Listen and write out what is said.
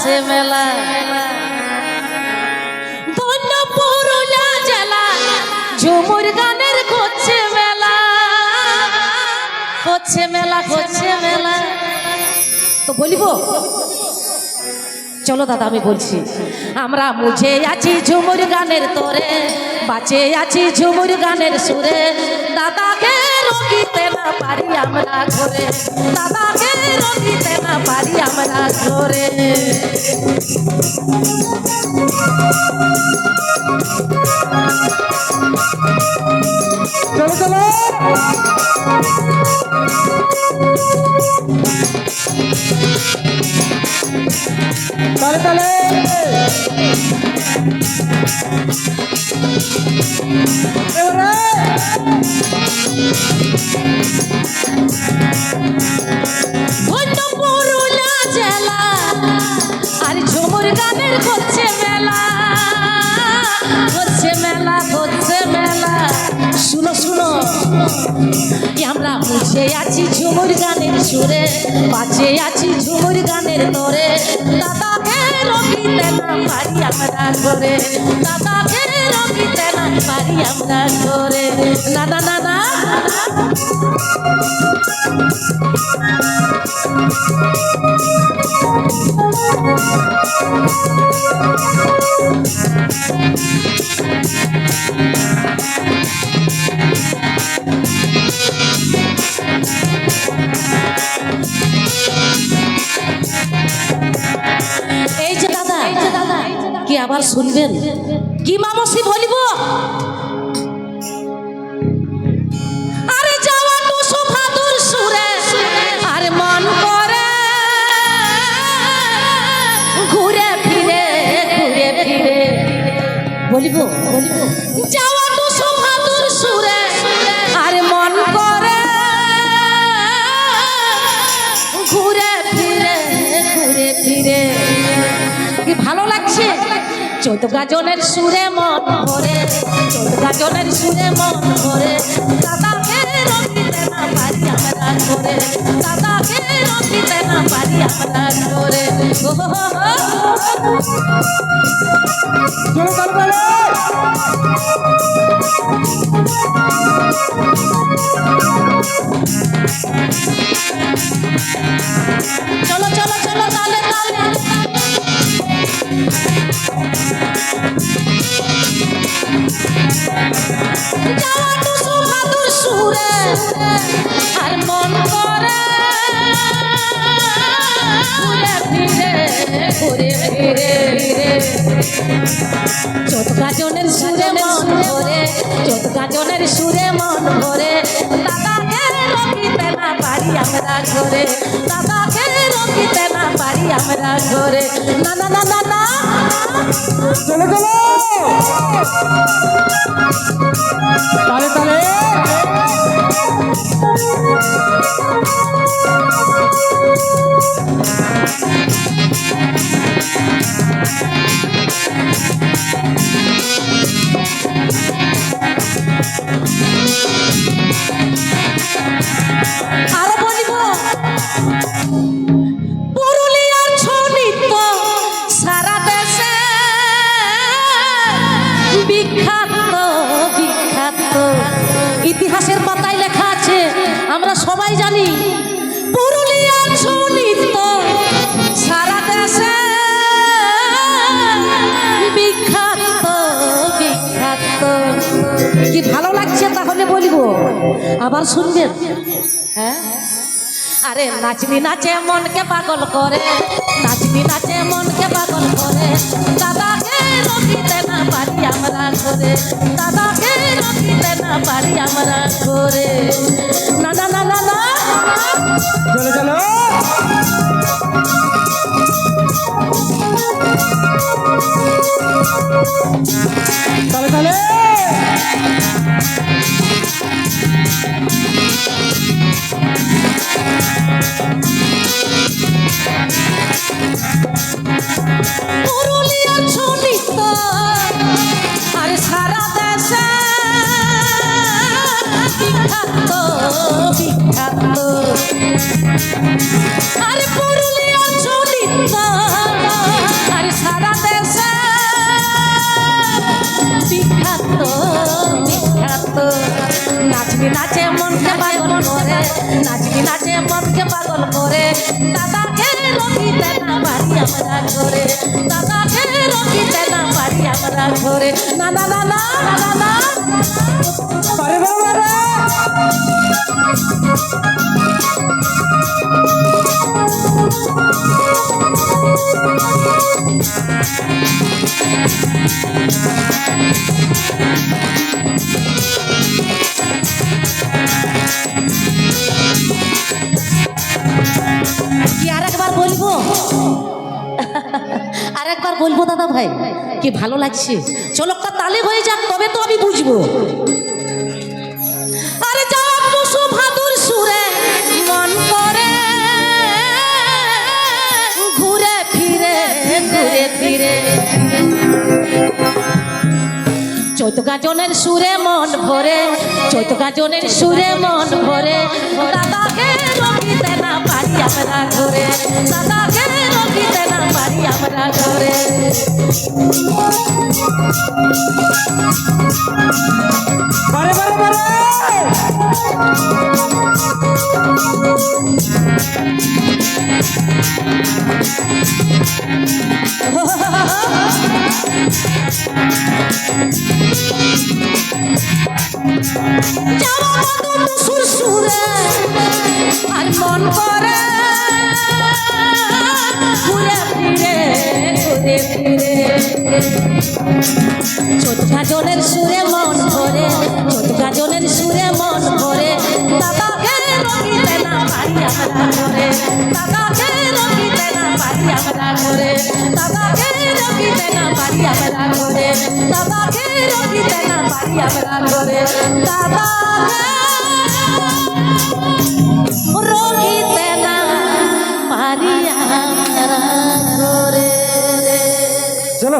আছে মেলা ধন্য পুরুলিয়া জেলা ঝুমুর গানের করছে মেলা করছে মেলা করছে মেলা তো বলিব চলো দাদা আমি বলছি আমরা মুঝে আছি ঝুমুর গানের তোরে বাঁচে আছি ঝুমুর গানের সুরে দাদাকে রকিতে না পারি আমরা ঘরে দাদাকে রকিতে না পারি আমরা ঘরে চলো চলো তালে তালে পুরুলিয়া জেলা আর ঝুমুর গানের করছে মেলা করছে মেলা করছে মেলা শুনো শুনো আমরা মুছে আছি ঝুমুর গানের সুরে বাঁচে আছি ঝুমুর গানের তোরে দাদাকে রকিতে না পারি আমরা ঘরে দাদাকে রকিতে না পারি আমরা ঘরে না না না না এই যে দাদা কি আবার শুনবেন কি মামসি বলিব আরে যাওয়া তো সুফাদুর সুরে আরে মন করে ঘুরে ফিরে বলিব যাওয়া তো সুফাদুর সুরে আরে মন করে ঘুরে ফিরে কি ভালো লাগছে চোদ্দ গাজনের সুরে মন ভরে চোদ্দ গাজনের সুরে মন ভরে দাদাকে রকিতে না পারি আমরা ঘরে দাদাকে রকিতে না পারি আমরা ঘরে চলো তালে চলো চলো চলো তালে তালে যাওয়া তো সুফাদুর সুরে আর মন করে ঘুরে ফিরে চোদ্দ গাজনের সুরে মন ভরে চোদ্দ গাজনের সুরে মন ভরে দাদাকে রকিতে না পারি আমরা ঘরে দাদাকে রকিতে না পারি আমরা ঘরে না না না না না চলো চলো তালে তালে আরো বলিব পুরুলিয়ার ছনিত্য সারা দেশে বিখ্যাত বিখ্যাত ইতিহাসের পাতায় লেখা আছে আমরা সবাই জানি পুরুলিয়ার ছনিত্য সারা দেশে বিখ্যাত বিখ্যাত কি ভালো লাগছে তাহলে বলিব আবার শুনবেন হ্যাঁ আরে নাচনি নাচে মনকে পাগল করে নাচনি নাচে মনকে পাগল করে দাদাকে রকিতে না পারি আমরা ঘরে দাদাকে রকিতে না পারি আমরা ঘরে না না না না না চলো চলো তালে তালে পুরুলিয়ার ছনিত্য আরে সারা দেশে বিখ্যাত বিখ্যাত আরে পুরুলিয়ার ছনিত্য নাচনি নাচে মনকে পাগল করে দাদাকে রকিতে না পারি আমরা ঘরে দাদাকে রকিতে না পারি আমরা ঘরে না না না না না না পারে বাবা রে কি আরেকবার বলবো আরেকবার বলবো দাদা ভাই কি ভালো লাগছে চলকটা তালে হয়ে যাক তবে তো আমি বুঝবো আরে যাওয়া টুসু ভাদুর সুরে মন করে ঘুরে ফিরে ঘুরে ফিরে চৈত গাজনের সুরে মন ভরে চৈত গাজনের সুরে মন ভরে দাদাকে রকিতে না পারি আমরা ঘরে দাদাকে রকিতে না পারি আমরা ঘরে পারে পারে পারে যাওয়া টুসুর সুরে আর মন করে ঘুরে ফিরে ঘুরে ফিরে চোট গাজনের সুরে মন ভরে চোট গাজনের সুরে মন ভরে দাদাকে রকিতে না পারি আমরা ঘরে দাদাকে রকিতে না পারি আমরা ঘরে দাদাকে রকিতে না পারি আমরা ঘরে দাদাকে রকিতে না পারি আমরা ঘরে দাদাকে রকিতে না পারি আমরা ঘরে চলো